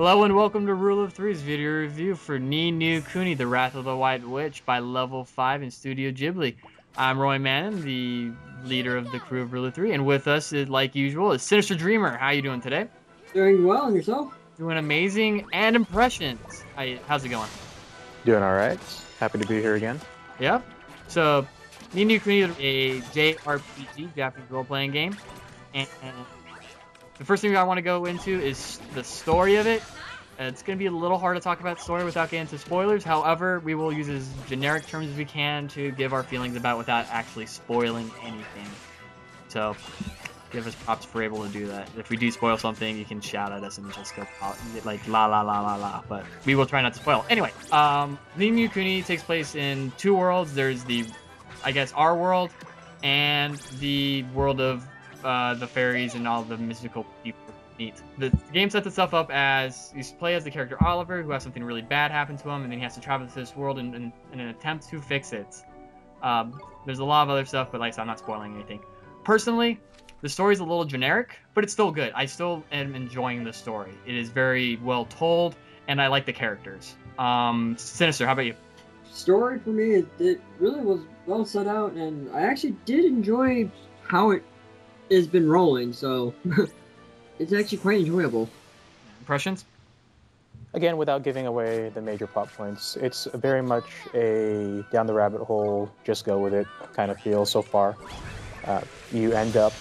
Hello and welcome to Rule of Three's video review for Ni No Kuni, The Wrath of the White Witch by Level 5 in Studio Ghibli. I'm Roy Mannon, the leader of the crew of Rule of Three, and with us, like usual, is Synyster Dreamer. How you doing today? Doing well, and yourself? Doing amazing, and impressions. How's it going? Doing all right. Happy to be here again. Yep. So, Ni No Kuni is a JRPG, Japanese role-playing game, and the first thing I want to go into is the story of it. It's going to be a little hard to talk about story without getting into spoilers. However, we will use as generic terms as we can to give our feelings about without actually spoiling anything. So, give us props if we're able to do that. If we do spoil something, you can shout at us and just go like la la la la la. But we will try not to spoil. Anyway, Ni No Kuni takes place in two worlds. There's the, I guess, our world and the world of the fairies and all the mystical people meet. The game sets itself up as you play as the character Oliver, who has something really bad happen to him, and then he has to travel to this world in an attempt to fix it. There's a lot of other stuff, but like I said, I'm not spoiling anything. Personally, the story's a little generic, but it's still good. I still am enjoying the story. It is very well told, and I like the characters. Synyster, how about you? Story for me, it really was well set out, and I actually did enjoy how it has been rolling, so it's actually quite enjoyable. Impressions? Again, without giving away the major plot points, it's very much a down the rabbit hole, just go with it kind of feel so far. You end up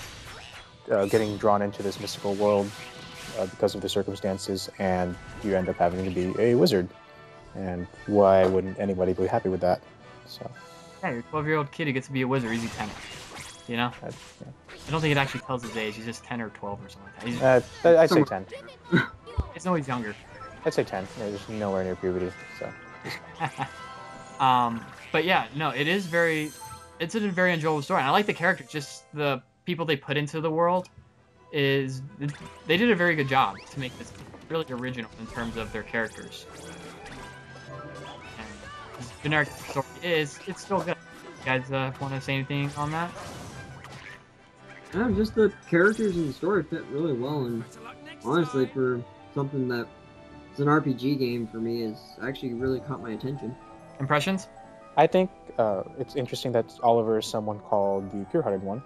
getting drawn into this mystical world because of the circumstances, and you end up having to be a wizard. And why wouldn't anybody be happy with that? So. Yeah, you're a 12-year-old kid who gets to be a wizard. He's 10. You know? Yeah. I don't think it actually tells his age. He's just 10 or 12 or something like that. I'd say 10. It's always younger. I'd say 10. They're just nowhere near puberty. So. But yeah, no, it's a very enjoyable story. And I like the characters. Just the people they put into the world they did a very good job to make this really original in terms of their characters. And as generic story it's still good. You guys want to say anything on that? Yeah, just the characters and the story fit really well, and honestly, for something that is an RPG game for me, has actually really caught my attention. Impressions? I think it's interesting that Oliver is someone called the Pure-Hearted One,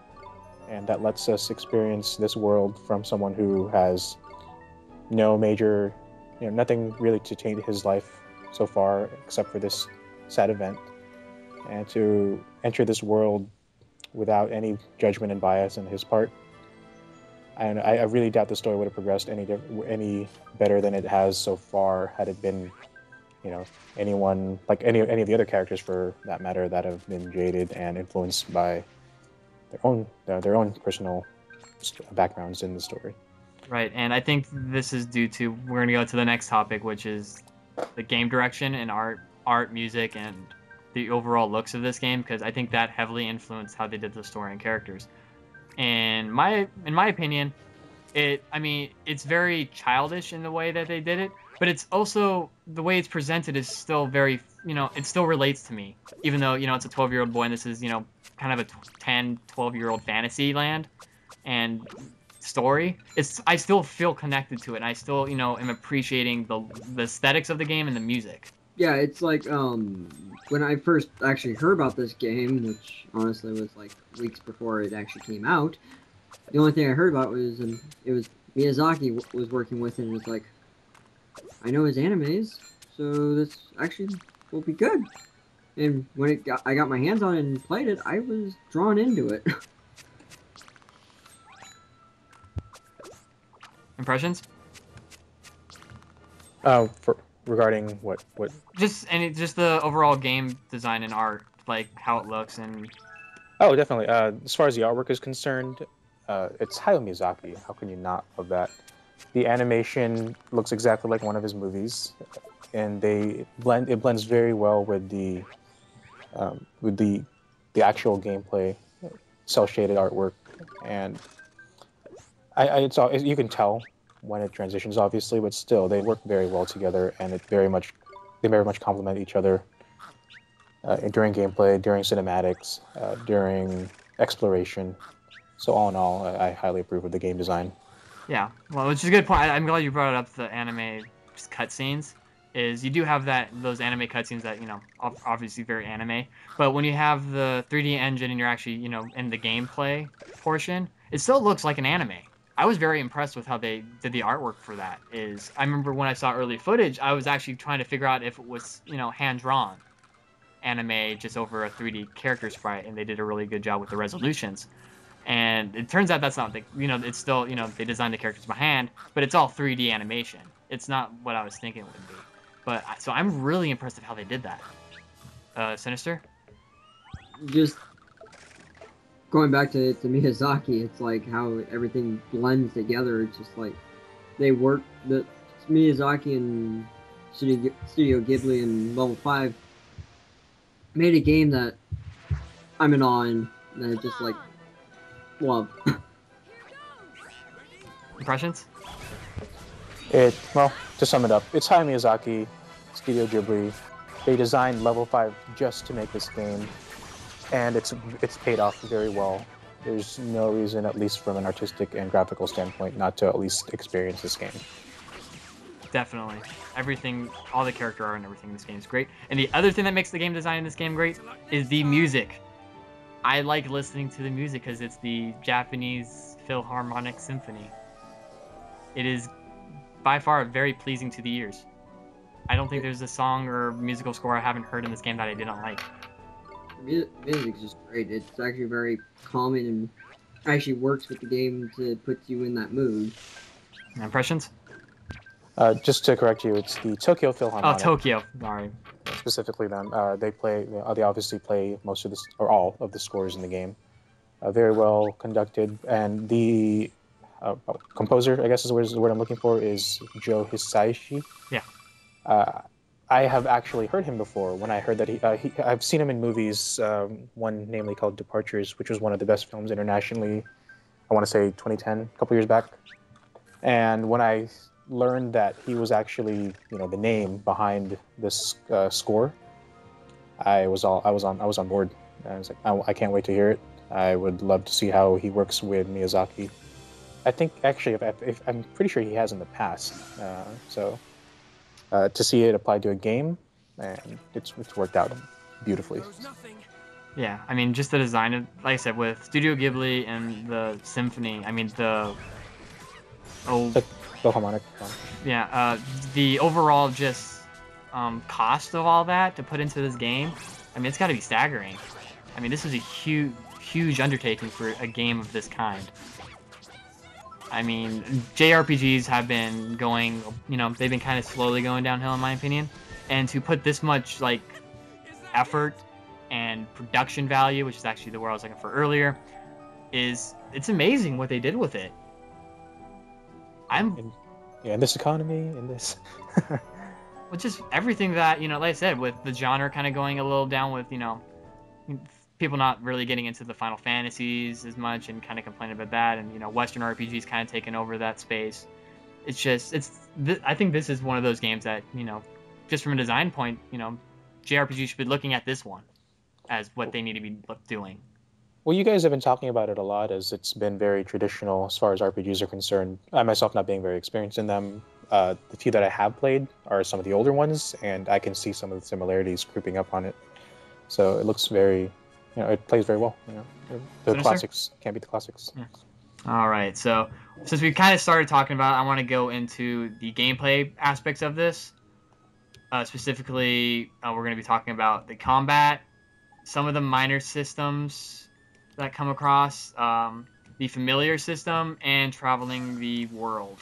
and that lets us experience this world from someone who has no major, nothing really to change his life so far except for this sad event, and to enter this world without any judgment and bias on his part. And I really doubt the story would have progressed any better than it has so far had it been, anyone like any of the other characters for that matter that have been jaded and influenced by their own personal backgrounds in the story. Right, and I think this is due to we're gonna go to the next topic, which is the game direction and art, music, and the overall looks of this game, because I think that heavily influenced how they did the story and characters. And in my opinion, it's very childish in the way that they did it, but it's also the way it's presented is still very, it still relates to me, even though, it's a 12-year-old boy and this is, kind of a 10, 12-year-old fantasy land and story. I still feel connected to it, and I still, am appreciating the aesthetics of the game and the music. Yeah, it's like, when I first actually heard about this game, which honestly was like weeks before it actually came out, the only thing I heard about was, it was Miyazaki was working with it, and it's like, I know his animes, so this actually will be good. And when I got my hands on it and played it, I was drawn into it. Impressions? Regarding what? Just the overall game design and art, like how it looks and. Oh, definitely. As far as the artwork is concerned, it's Hayao Miyazaki. How can you not love that? The animation looks exactly like one of his movies, and it blends very well with the actual gameplay, cel shaded artwork, and you can tell when it transitions, obviously, but still they work very well together, and they very much complement each other during gameplay, during cinematics, during exploration. So all in all, I highly approve of the game design. Yeah, well, which is a good point. I'm glad you brought it up, the anime just cutscenes is you do have those anime cutscenes that, you know, obviously very anime, but when you have the 3D engine and you're actually, you know, in the gameplay portion, it still looks like an anime. I was very impressed with how they did the artwork for that. I remember when I saw early footage, I was actually trying to figure out if it was, you know, hand-drawn anime just over a 3D character sprite, and they did a really good job with the resolutions. And it turns out that's not the, you know, it's still, you know, they designed the characters by hand, but it's all 3D animation. It's not what I was thinking it would be. But so I'm really impressed with how they did that. Synyster? Just going back to Miyazaki, it's like how everything blends together. It's just like they work. The Miyazaki and Studio Ghibli and Level 5 made a game that I'm in awe and that I just like love. Impressions? Well, to sum it up, it's Hayao Miyazaki, Studio Ghibli. They designed Level 5 just to make this game, and it's paid off very well. There's no reason, at least from an artistic and graphical standpoint, not to at least experience this game. Definitely. Everything, all the character art and everything in this game is great. And the other thing that makes the game design in this game great is the music. I like listening to the music because it's the Japanese Philharmonic Symphony. It is by far very pleasing to the ears. I don't think there's a song or musical score I haven't heard in this game that I didn't like. Music's just great. It's actually very calming and actually works with the game to put you in that mood. Impressions? Just to correct you, it's the Tokyo Philharmonic. Oh, Tokyo. Sorry. Specifically them. They obviously play most of this, or all of the scores in the game. Very well conducted, and the composer, I guess is the word I'm looking for, is Joe Hisaishi. Yeah. I have actually heard him before. When I heard that I've seen him in movies, one namely called Departures, which was one of the best films internationally, I want to say 2010, a couple years back. And when I learned that he was actually, you know, the name behind this score, I was on board. I was like, I can't wait to hear it. I would love to see how he works with Miyazaki. I think actually, if I'm pretty sure he has in the past. So to see it applied to a game, and it's worked out beautifully. Yeah, I mean, just the design of, like I said, with Studio Ghibli and the symphony. I mean, the Philharmonic. Yeah, the overall just cost of all that to put into this game. I mean, it's got to be staggering. I mean, this is a huge undertaking for a game of this kind. I mean, JRPGs have been going, you know, they've been kind of slowly going downhill in my opinion. And to put this much, like, effort and production value, which is actually the word I was looking for earlier, it's amazing what they did with it. In this economy, in this... Well, just everything that, you know, like I said, with the genre kind of going a little down with, you know, people not really getting into the Final Fantasies as much and kind of complaining about that, and, you know, Western RPGs kind of taking over that space. It's just, I think this is one of those games that, you know, just from a design point, you know, JRPGs should be looking at this one as what they need to be doing. Well, you guys have been talking about it a lot, as it's been very traditional as far as RPGs are concerned. I myself not being very experienced in them. The few that I have played are some of the older ones, and I can see some of the similarities creeping up on it. So it looks very, you know, it plays very well. You know, the classics can't beat the classics. Yeah. All right, so since we kind of started talking about it, I want to go into the gameplay aspects of this. Specifically, we're going to be talking about the combat, some of the minor systems that come across, the familiar system, and traveling the world.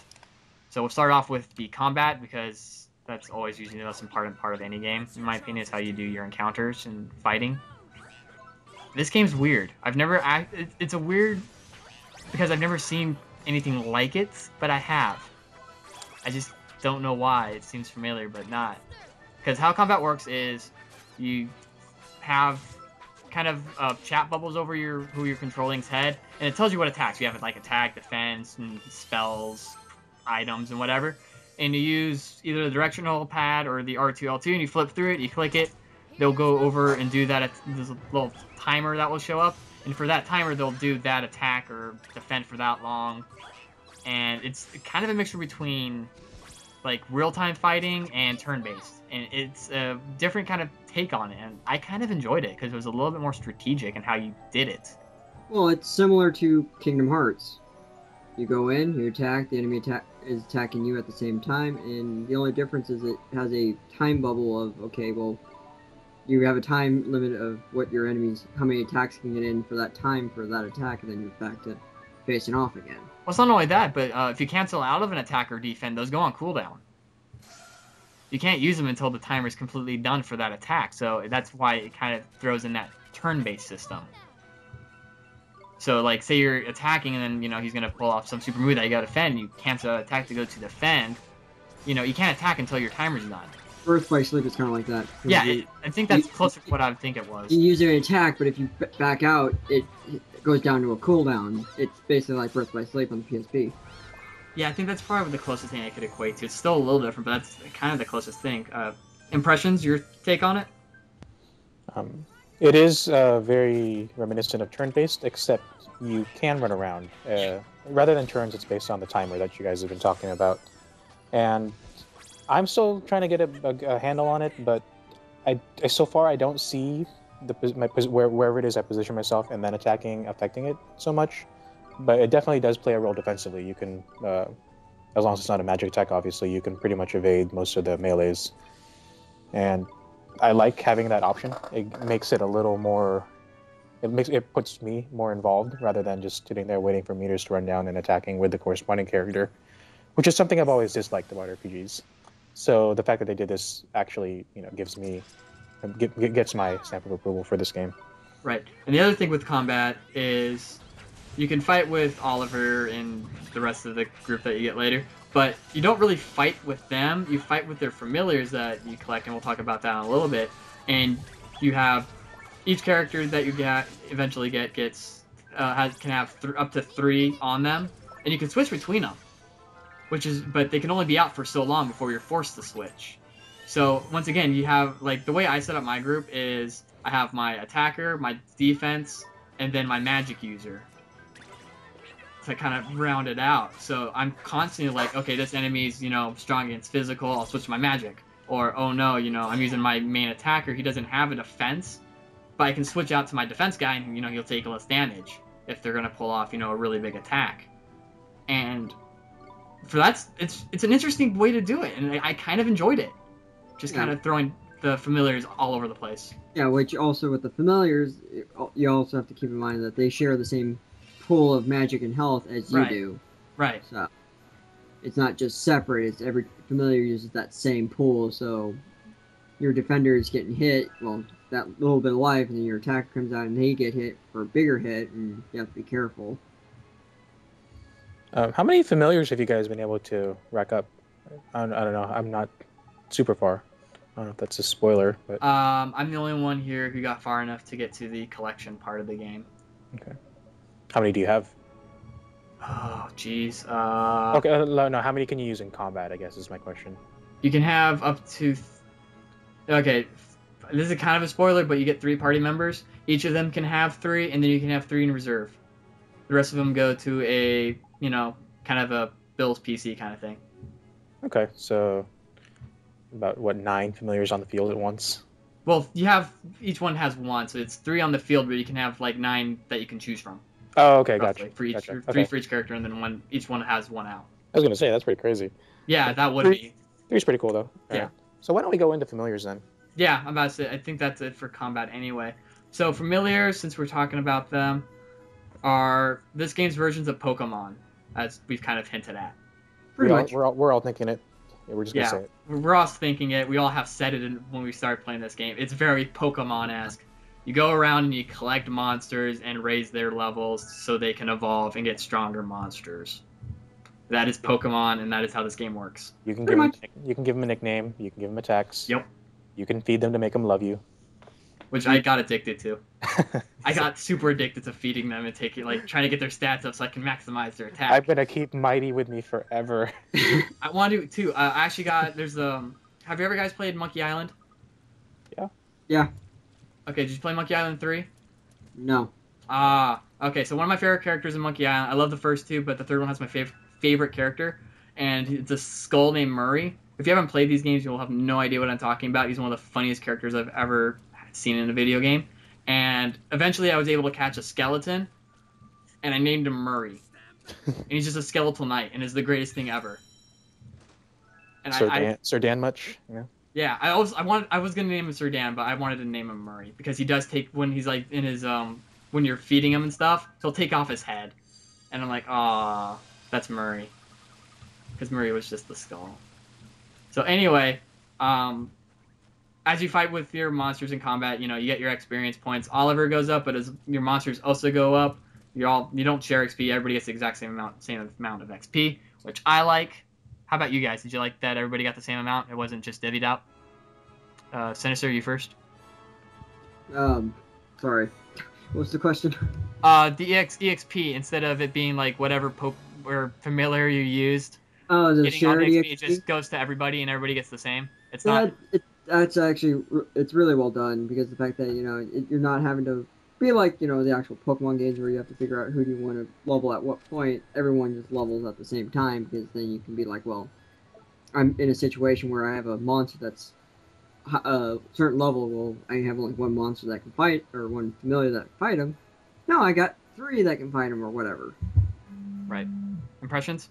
So we'll start off with the combat, because that's always usually the most important part of any game, in my opinion, is how you do your encounters and fighting. This game's weird. It's a weird, because I've never seen anything like it, but I have. I just don't know why. It seems familiar, but not. Because how combat works is you have kind of chat bubbles over who you're controlling's head, and it tells you what attacks. You have like attack, defense, and spells, items, and whatever. And you use either the directional pad or the R2, L2, and you flip through it, you click it, they'll go over and do that. There's a little timer that will show up, and for that timer, they'll do that attack or defend for that long. And it's kind of a mixture between like real-time fighting and turn-based, and it's a different kind of take on it, and I kind of enjoyed it because it was a little bit more strategic in how you did it. Well, it's similar to Kingdom Hearts. You go in, you attack, the enemy is attacking you at the same time, and the only difference is it has a time bubble of, okay, well, you have a time limit of what your enemies, how many attacks can get in for that time for that attack, and then you're back to facing off again. Well, it's not only that, but if you cancel out of an attack or defend, those go on cooldown. You can't use them until the timer is completely done for that attack, so that's why it kind of throws in that turn-based system. So, like, say you're attacking, and then, you know, he's going to pull off some super move that you got to defend, you cancel an attack to go to defend, you know, you can't attack until your timer's done. Birth by Sleep is kind of like that. Yeah, I think that's close to what I think it was. You use an attack, but if you back out, it goes down to a cooldown. It's basically like Birth by Sleep on the PSP. Yeah, I think that's probably the closest thing I could equate to. It's still a little different, but that's kind of the closest thing. Impressions, your take on it? It is very reminiscent of turn-based, except you can run around. Rather than turns, it's based on the timer that you guys have been talking about. And I'm still trying to get a handle on it, but so far I don't see wherever it is I position myself and then attacking affecting it so much. But it definitely does play a role defensively. You can, as long as it's not a magic attack, obviously, you can pretty much evade most of the melees. And I like having that option. It makes it a little more. It puts me more involved rather than just sitting there waiting for meters to run down and attacking with the corresponding character, which is something I've always disliked about RPGs. So the fact that they did this actually, you know, gets my stamp of approval for this game. Right. And the other thing with combat is you can fight with Oliver and the rest of the group that you get later, but you don't really fight with them. You fight with their familiars that you collect, and we'll talk about that in a little bit. And you have each character that you eventually gets can have up to 3 on them, and you can switch between them. But they can only be out for so long before you're forced to switch. So once again, you have, like, the way I set up my group is I have my attacker, my defense, and then my magic user to kind of round it out. So I'm constantly like, okay, this enemy's, you know, strong against physical, I'll switch to my magic. Or, oh no, you know, I'm using my main attacker, he doesn't have a defense, but I can switch out to my defense guy and, you know, he'll take less damage if they're going to pull off, you know, a really big attack. And for that, it's an interesting way to do it, and I kind of enjoyed it. Just kind of throwing the familiars all over the place. Yeah, which also with the familiars, you also have to keep in mind that they share the same pool of magic and health as you do. Right. So it's not just separate. It's every familiar uses that same pool. So your defender is getting hit, well, that little bit of life, and then your attacker comes out and they get hit for a bigger hit, and you have to be careful. How many familiars have you guys been able to rack up? I don't know. I'm not super far. I don't know if that's a spoiler, but I'm the only one here who got far enough to get to the collection part of the game. Okay. How many do you have? Oh, jeez. Okay, no. How many can you use in combat? I guess is my question. You can have up to. Okay, this is kind of a spoiler, but you get 3 party members. Each of them can have 3, and then you can have 3 in reserve. The rest of them go to a, you know, kind of a Bill's PC kind of thing. Okay, so about, what, 9 familiars on the field at once? Well, each one has 1, so it's 3 on the field, but you can have, like, 9 that you can choose from. Oh, okay, roughly, gotcha. For each, gotcha. 3 for each character, and then each one has 1 out. I was going to say, that's pretty crazy. Yeah, that would be. 3's pretty cool, though. Yeah. Right. So why don't we go into familiars, then? Yeah, I'm about to say, I think that's it for combat anyway. So, familiars, since we're talking about them, are this game's versions of Pokemon, as we've kind of hinted at. Pretty much. We're all thinking it. Yeah, we're just going to say it. We're all thinking it. We all have said it when we started playing this game. It's very Pokemon-esque. You go around and you collect monsters and raise their levels so they can evolve and get stronger monsters. That is Pokemon, and that is how this game works. You can give them a nickname. You can give them attacks. Yep. You can feed them to make them love you. Which I got addicted to. I got super addicted to feeding them and trying to get their stats up so I can maximize their attack. I'm gonna keep Mighty with me forever. I want to too. I actually got have you ever guys played Monkey Island? Yeah. Yeah. Okay, did you play Monkey Island 3? No. Okay, so one of my favorite characters in Monkey Island, I love the first 2, but the third one has my favorite character. and it's a skull named Murray. If you haven't played these games, you'll have no idea what I'm talking about. He's one of the funniest characters I've ever seen in a video game. And eventually I was able to catch a skeleton, and I named him Murray. And he's just a skeletal knight, and is the greatest thing ever. And Sir Dan much? Yeah. Yeah, I was gonna name him Sir Dan, but I wanted to name him Murray because he does take when he's like in his when you're feeding him and stuff, he'll take off his head, and I'm like, ah, that's Murray, because Murray was just the skull. So anyway, as you fight with your monsters in combat, you know you get your experience points. Oliver goes up, but as your monsters also go up, you don't share XP. Everybody gets the exact same amount of XP, which I like. How about you guys? Did you like that everybody got the same amount? It wasn't just divvied out? Synyster, you first? Sorry. What's the question? The EXP, instead of it being like whatever or familiar you used. Oh, the shared EXP? It just goes to everybody and everybody gets the same. It's not... That's actually, it's really well done, because the fact that, you know, you're not having to be like, you know, the actual Pokemon games where you have to figure out who do you want to level at what point. Everyone just levels at the same time, because then you can be like, well, I'm in a situation where I have a monster that's a certain level. Well, I have only one monster that can fight, or one familiar that can fight him. No, I got 3 that can fight him, or whatever. Right. Impressions?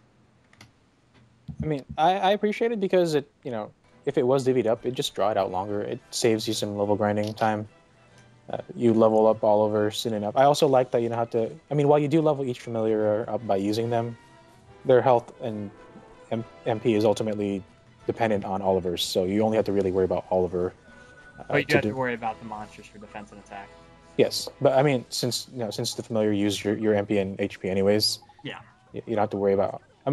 I mean, I appreciate it because it, you know, if it was divvied up, it just draw it out longer. It saves you some level grinding time. You level up all over soon enough. I also like that you don't have to... I mean, while you do level each familiar up by using them, their health and MP is ultimately dependent on Oliver's, so you only have to really worry about Oliver. But you have to worry about the monsters for defense and attack. Yes, but I mean, since the familiar use your MP and HP anyways, yeah, you don't have to worry about... I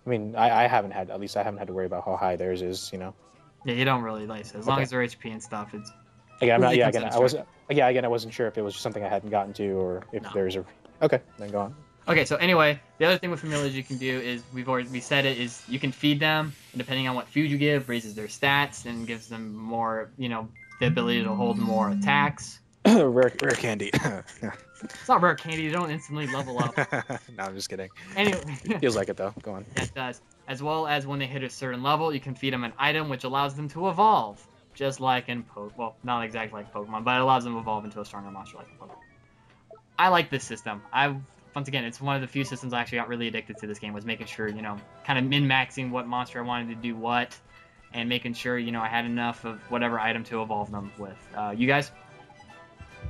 mean, I haven't had to worry about how high theirs is, you know? Yeah, you don't really, like, as long as they're HP and stuff, it's... Again, I wasn't sure if it was just something I hadn't gotten to, or if there's a... Okay, then go on. Okay, so anyway, the other thing with familiars you can do is, we said it, is you can feed them, and depending on what food you give, raises their stats, and gives them more, you know, the ability to hold more attacks. rare candy. It's not rare candy, you don't instantly level up. No, I'm just kidding. Anyway. Feels like it, though. Go on. Yeah, it does. As well as when they hit a certain level, you can feed them an item, which allows them to evolve. Just like in well, not exactly like Pokemon, but it allows them to evolve into a stronger monster like Pokemon. I like this system. Once again, it's one of the few systems I actually got really addicted to this game, was making sure, you know, kind of min-maxing what monster I wanted to do what, and making sure, you know, I had enough of whatever item to evolve them with. You guys?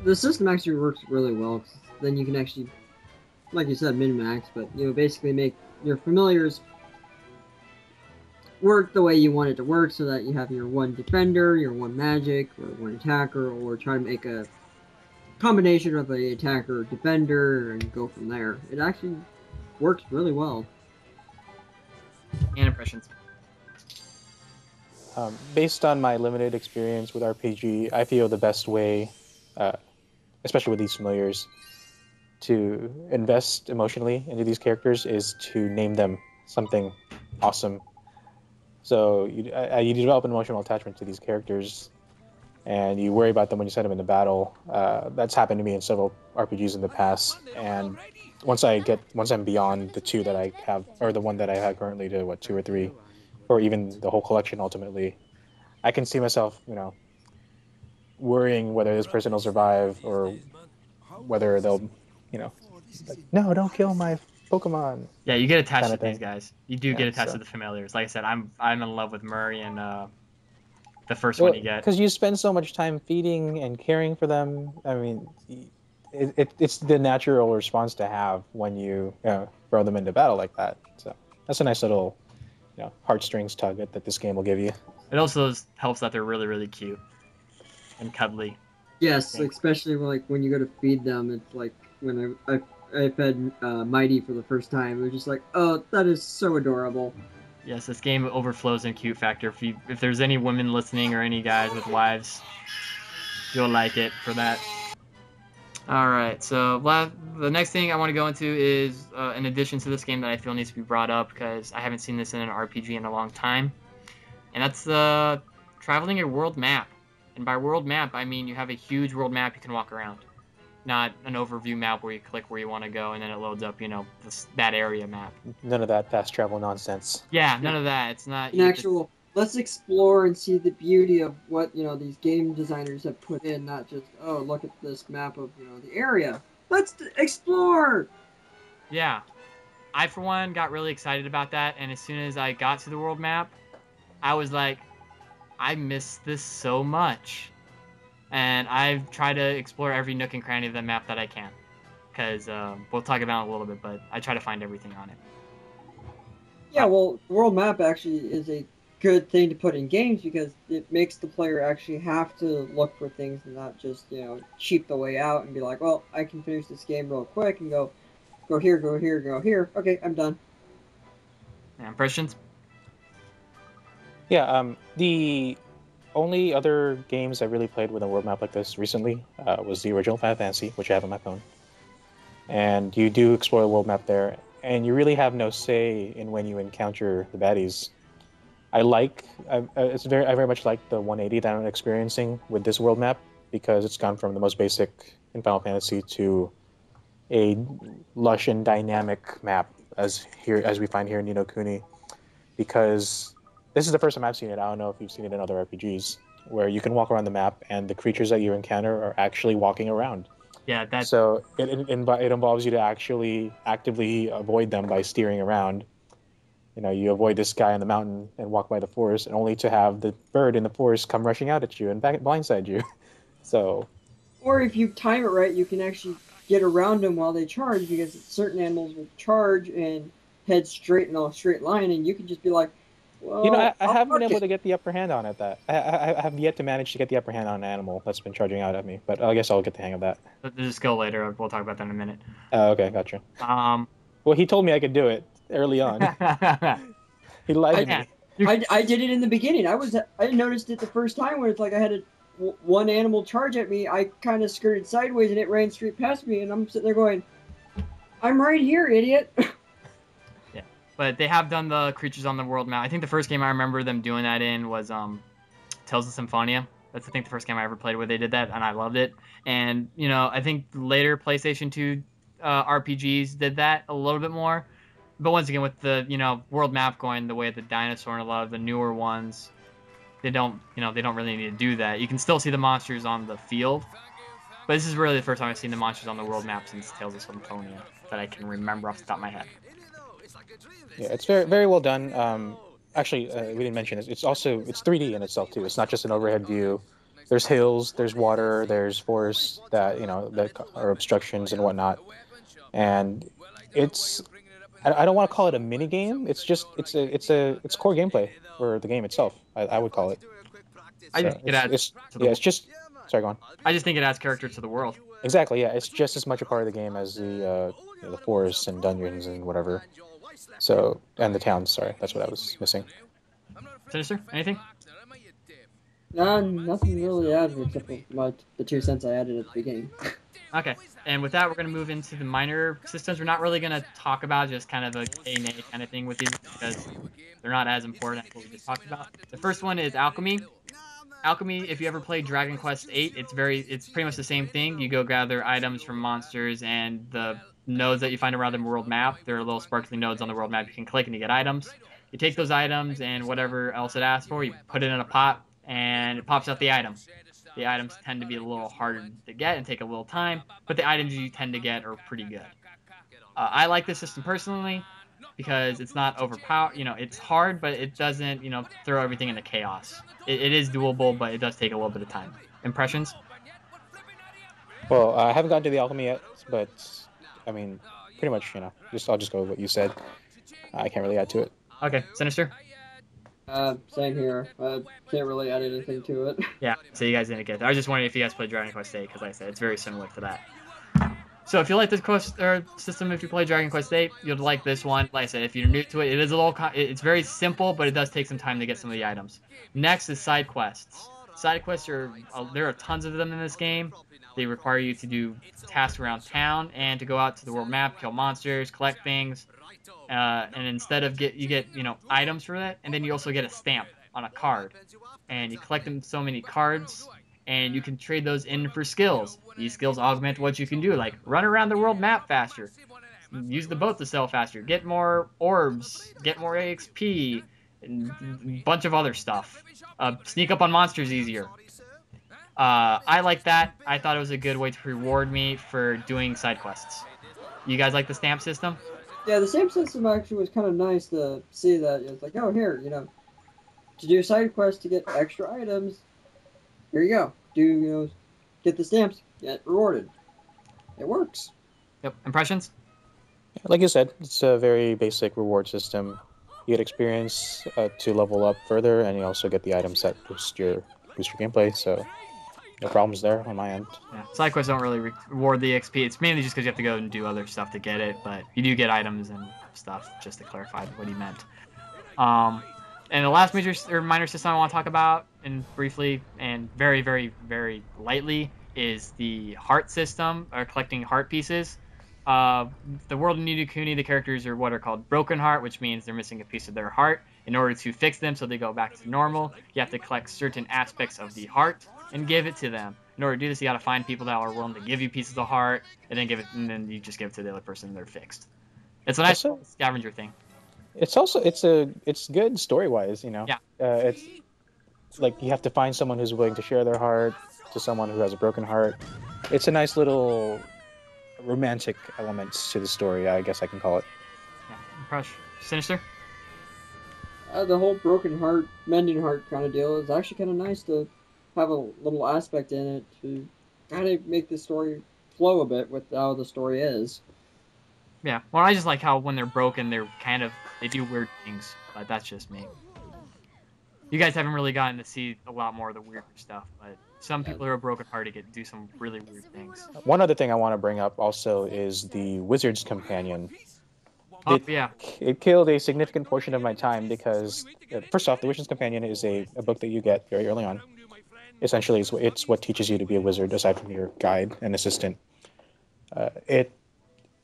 The system actually works really well, 'cause then you can actually, like you said, min-max, but, you know, basically make your familiars work the way you want it to work, so that you have your one defender, your one magic, or one attacker, or try to make a combination of a attacker or defender and go from there. It actually works really well. And impressions? Based on my limited experience with RPG, I feel the best way, especially with these familiars, to invest emotionally into these characters is to name them something awesome. So you develop an emotional attachment to these characters, and you worry about them when you send them into battle. That's happened to me in several RPGs in the past, and once I'm beyond the 2 that I have, or the one that I have currently, to what, 2 or 3, or even the whole collection ultimately, I can see myself, you know, worrying whether this person will survive, or whether they'll, you know, like, no, don't kill my Pokemon. Yeah, you get attached to these guys. You do get attached to the familiars. Like I said, I'm in love with Murray and the first one you get. Because you spend so much time feeding and caring for them. I mean, it's the natural response to have when you throw them into battle like that. So that's a nice little, you know, heartstrings tug that this game will give you. It also helps that they're really, really cute and cuddly. Yes, especially like when you go to feed them. It's like when I fed Mighty for the first time. It was just like, oh, that is so adorable. Yes, this game overflows in cute factor. If there's any women listening or any guys with wives, you'll like it for that. Alright, so the next thing I want to go into is an addition to this game that I feel needs to be brought up, because I haven't seen this in an RPG in a long time. And that's traveling a world map. And by world map, I mean you have a huge world map you can walk around. not an overview map where you click where you want to go and then it loads up, that area map. None of that fast travel nonsense. Yeah, none of that. It's not An actual, let's explore and see the beauty of what, these game designers have put in, not just, oh, look at this map of, the area. Let's explore! Yeah. I, for one, got really excited about that, and as soon as I got to the world map, I was like, I miss this so much. And I've tried to explore every nook and cranny of the map that I can. Because we'll talk about it a little bit, but I try to find everything on it. Yeah, well, the world map actually is a good thing to put in games because it makes the player actually have to look for things and not just, cheap the way out and be like, well, I can finish this game real quick and go here, go here, go here. Okay, I'm done. Yeah, impressions? Yeah, the only other games I really played with a world map like this recently was the original Final Fantasy, which I have on my phone. And you do explore the world map there, and you really have no say in when you encounter the baddies. I very much like the 180 that I'm experiencing with this world map because it's gone from the most basic in Final Fantasy to a lush and dynamic map as we find here in Ni No Kuni. Because this is the first time I've seen it. I don't know if you've seen it in other RPGs, where you can walk around the map and the creatures that you encounter are actually walking around. Yeah, that's... So it involves you to actually actively avoid them by steering around. You avoid this guy on the mountain and walk by the forest, and only to have the bird in the forest come rushing out at you and blindside you. So, or if you time it right, you can actually get around them while they charge because certain animals will charge and head straight in a straight line, and you can just be like, well, I haven't been able to get the upper hand on it. I have yet to manage to get the upper hand on an animal that's been charging out at me, but I guess I'll get the hang of that. There's a skill later. We'll talk about that in a minute. Okay, gotcha. Well, he told me I could do it early on. He lied to me. I did it in the beginning. I noticed it the first time where it's like I had one animal charge at me. I kind of skirted sideways and it ran straight past me, and I'm sitting there going, "I'm right here, idiot." Yeah, but they have done the creatures on the world map. I think the first game I remember them doing that in was Tales of Symphonia. That's, I think, the first game I ever played where they did that, and I loved it. And I think later PlayStation 2 RPGs did that a little bit more. But once again, with the world map going the way the Dinosaur and a lot of the newer ones, they don't really need to do that. You can still see the monsters on the field, but this is really the first time I've seen the monsters on the world map since Tales of Symphonia that I can remember off the top of my head. Yeah, it's very very well done. Actually, we didn't mention this. It's 3D in itself too. It's not just an overhead view. There's hills, there's water, there's forests that are obstructions and whatnot, and it's. I don't want to call it a mini game. It's core gameplay for the game itself. I would call it. I just think it adds to the... it's just. Sorry, go on. I just think it adds character to the world. Exactly. Yeah, it's just as much a part of the game as the forests and dungeons and whatever. So, and the towns. Sorry, that's what I was missing. Synyster, anything? Nothing really added except for the 2 cents I added at the beginning. Okay, and with that, we're going to move into the minor systems. We're not really going to talk about just kind of a nay kind of thing with these because they're not as important as what we just talked about. The first one is alchemy. Alchemy, if you ever played Dragon Quest VIII, it's pretty much the same thing. You go gather items from monsters, and the nodes that you find around the world map, there are little sparkly nodes on the world map you can click and you get items. You take those items and whatever else it asks for, you put it in a pot, and it pops out the item. The items tend to be a little harder to get and take a little time, but the items you tend to get are pretty good. I like this system personally because it's not overpowered. It's hard, but it doesn't, throw everything into chaos. It is doable, but it does take a little bit of time. Impressions? Well, I haven't gotten to the alchemy yet, but I mean, pretty much, I'll just go with what you said. I can't really add to it. Okay, Synyster? Same here. I can't really add anything to it. Yeah, so you guys didn't get that. I was just wondering if you guys played Dragon Quest VIII, because like I said, it's very similar to that. So if you like this system, if you play Dragon Quest VIII, you'll like this one. Like I said, if you're new to it, it is a little, it's very simple, but it does take some time to get some of the items. Next is side quests. Side quests there are tons of them in this game. They require you to do tasks around town and to go out to the world map, kill monsters, collect things. And instead of you get items for that, and then you also get a stamp on a card, and you collect them so many cards, and you can trade those in for skills. These skills augment what you can do, like run around the world map faster, use the boat to sail faster, get more orbs, get more XP, and a bunch of other stuff. Sneak up on monsters easier. I like that. I thought it was a good way to reward me for doing side quests. You guys like the stamp system? Yeah, the stamp system actually was kind of nice to see that. It's like, oh, here, to do side quests to get extra items, here you go. Get the stamps, get rewarded. It works. Yep. Impressions? Like you said, it's a very basic reward system. You get experience to level up further, and you also get the items that boost your gameplay. So no problems there on my end. Yeah. Side quests don't really reward the XP. It's mainly just because you have to go and do other stuff to get it, but you do get items and stuff. Just to clarify what he meant. And the last major or minor system I want to talk about, and briefly and very, very, very lightly, is the heart system, or collecting heart pieces. The world of Ni No Kuni, the characters are what are called broken heart, which means they're missing a piece of their heart. In order to fix them so they go back to normal, you have to collect certain aspects of the heart and give it to them. In order to do this, you got to find people that are willing to give you pieces of heart, and then you just give it to the other person and they're fixed. It's a nice scavenger thing. It's good story wise, Yeah. It's like you have to find someone who's willing to share their heart to someone who has a broken heart. It's a nice little romantic elements to the story, I guess I can call it. Yeah. Crush. Synyster? The whole broken heart, mending heart kind of deal is actually kind of nice to have a little aspect in it to kind of make the story flow a bit with how the story is. Yeah. Well, I just like how when they're broken, they do weird things, but that's just me. You guys haven't really gotten to see a lot more of the weird stuff, but some people who are broken-hearted do some really weird things. One other thing I want to bring up also is the Wizard's Companion. Yeah. It killed a significant portion of my time because, first off, the Wizard's Companion is a book that you get very early on. Essentially, it's what teaches you to be a wizard, aside from your guide and assistant. It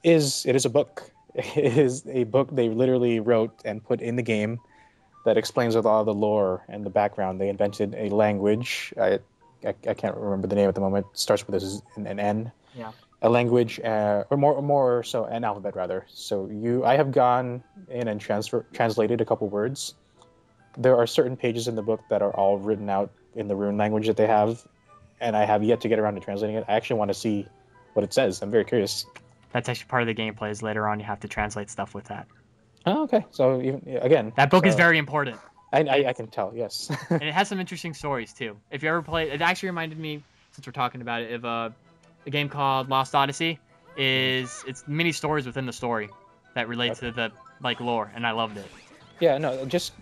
is a book. It is a book they literally wrote and put in the game that explains a lot of the lore and the background. They invented a language. I can't remember the name at the moment. It starts with an N. Yeah. A language, or more so, an alphabet rather. So I have gone in and translated a couple words. There are certain pages in the book that are all written out in the rune language that they have, and I have yet to get around to translating it. I actually want to see what it says. I'm very curious. That's actually part of the gameplay. Is later on you have to translate stuff with that. Oh, okay. So again, that book is very important. I can tell. Yes. And it has some interesting stories too. If you ever play, it actually reminded me, since we're talking about it, of a game called Lost Odyssey. It's mini stories within the story that relate to the lore, and I loved it. Yeah, no, just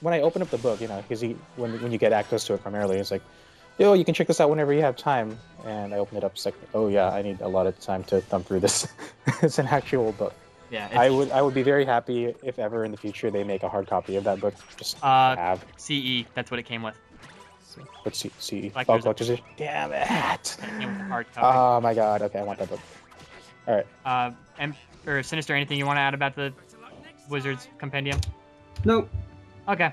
when I open up the book, because when you get access to it primarily, it's like, yo, you can check this out whenever you have time. And I open it up, it's like, oh yeah, I need a lot of time to thumb through this. It's an actual book. Yeah, I would be very happy if ever in the future they make a hard copy of that book. Just have CE. That's what it came with. What's CE? Collector's Edition. Damn it! It came with a hard copy. Oh my god. Okay, I want that book. All right. Or Synyster, anything you want to add about the Wizard's Compendium? Nope. Okay.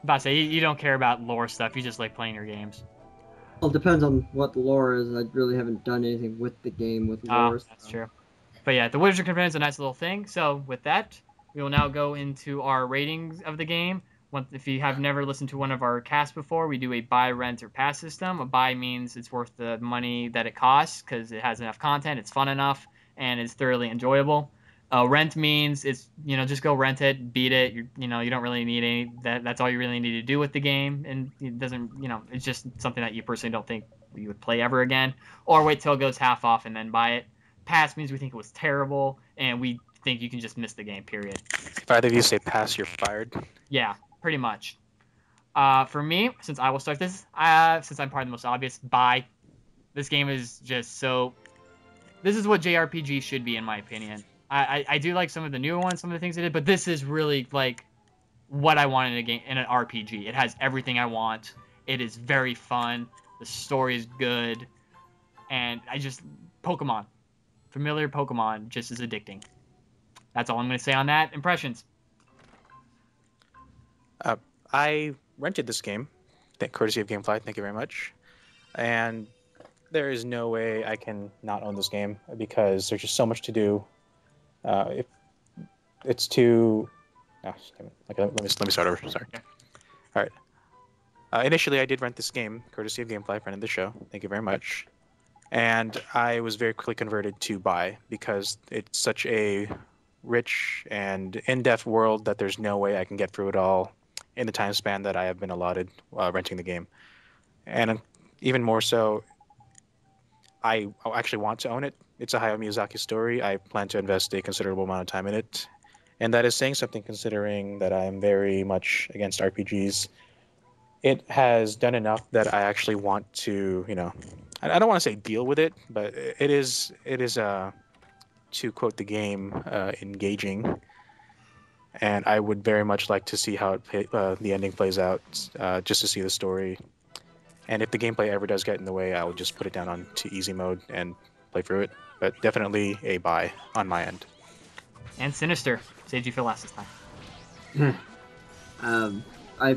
About to say you don't care about lore stuff. You just like playing your games. Well, it depends on what the lore is. I really haven't done anything with the game with lore. That's true. But yeah, the Wizard's Companion is a nice little thing. So with that, we will now go into our ratings of the game. If you have never listened to one of our casts before, we do a buy, rent, or pass system. A buy means it's worth the money that it costs because it has enough content, it's fun enough, and it's thoroughly enjoyable. Rent means it's just go rent it, beat it. You don't really need any. That's all you really need to do with the game, and it doesn't. It's just something that you personally don't think you would play ever again, or wait till it goes half off and then buy it. Pass means we think it was terrible, and we think you can just miss the game. Period. If either of you say pass, you're fired. Yeah, pretty much. For me, since I will start this, since I'm probably the most obvious, buy. This game is just so. This is what JRPG should be, in my opinion. I do like some of the newer ones, some of the things they did, but this is really like what I want in a game, in an RPG. It has everything I want. It is very fun. The story is good, and Pokemon, familiar Pokemon, just as addicting. That's all I'm going to say on that. Impressions. I rented this game, courtesy of GameFly. Thank you very much. and there is no way I can not own this game because there's just so much to do. If it's too, damn it. Okay, let me start over. Sorry. Okay. All right. Initially, I did rent this game, courtesy of Gamefly, friend of the show. Thank you very much. And I was very quickly converted to buy because it's such a rich and in-depth world that there's no way I can get through it all in the time span that I have been allotted renting the game. And even more so, I actually want to own it. It's a Hayao Miyazaki story. I plan to invest a considerable amount of time in it. And that is saying something considering that I'm very much against RPGs. It has done enough that I actually want to, I don't want to say deal with it, but it is to quote the game, engaging. And I would very much like to see how the ending plays out, just to see the story. And if the gameplay ever does get in the way, I will just put it down onto easy mode and play through it. But definitely a buy on my end. And Synyster, saved you for last this time. I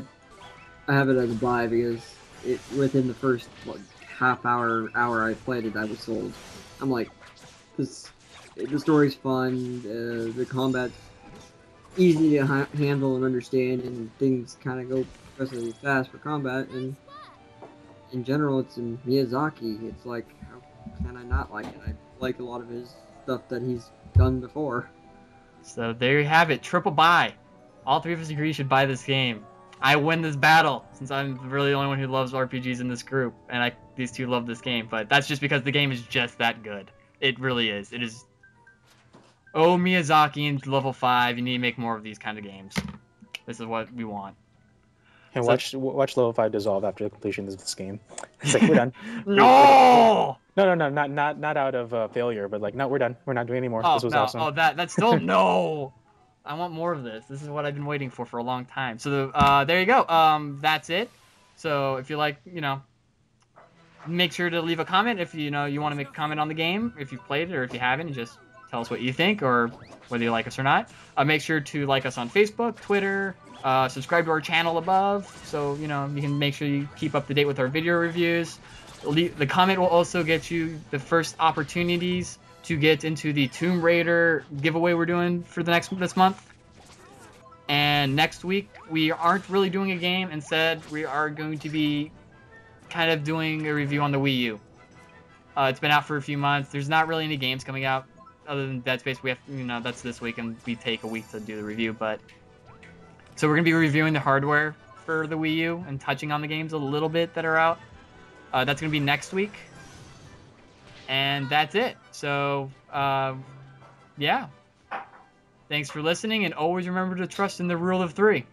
have it as a buy because within the first half hour I played it, I was sold. I'm like, the story's fun, the combat's easy to handle and understand, and things kind of go progressively fast for combat, and in general, it's in Miyazaki. It's like, how can I not like it? I like a lot of his stuff that he's done before. So there you have it, triple buy. All three of us agree you should buy this game. I win this battle since I'm really the only one who loves RPGs in this group, and these two love this game. But that's just because the game is just that good. It really is. It is. Oh, Miyazaki in level 5, you need to make more of these kind of games. This is what we want. And watch level 5 dissolve after the completion of this game. It's like, we're done. No! No, not out of failure, but like, no, we're done. We're not doing any more. This was awesome. Oh, that's still no. I want more of this. This is what I've been waiting for a long time. So there you go. That's it. So if you like, make sure to leave a comment if you want to make a comment on the game, if you've played it or if you haven't, and just tell us what you think or whether you like us or not. Make sure to like us on Facebook, Twitter, subscribe to our channel above, so you can make sure you keep up to date with our video reviews. The comment will also get you the first opportunities to get into the Tomb Raider giveaway we're doing for this month. And next week we aren't really doing a game. Instead, we are going to be kind of doing a review on the Wii U. It's been out for a few months. There's not really any games coming out other than Dead Space. We have, that's this week, and we take a week to do the review. But so we're gonna be reviewing the hardware for the Wii U and touching on the games a little bit that are out. That's gonna be next week, and that's it. So yeah, thanks for listening, and always remember to trust in the rule of 3.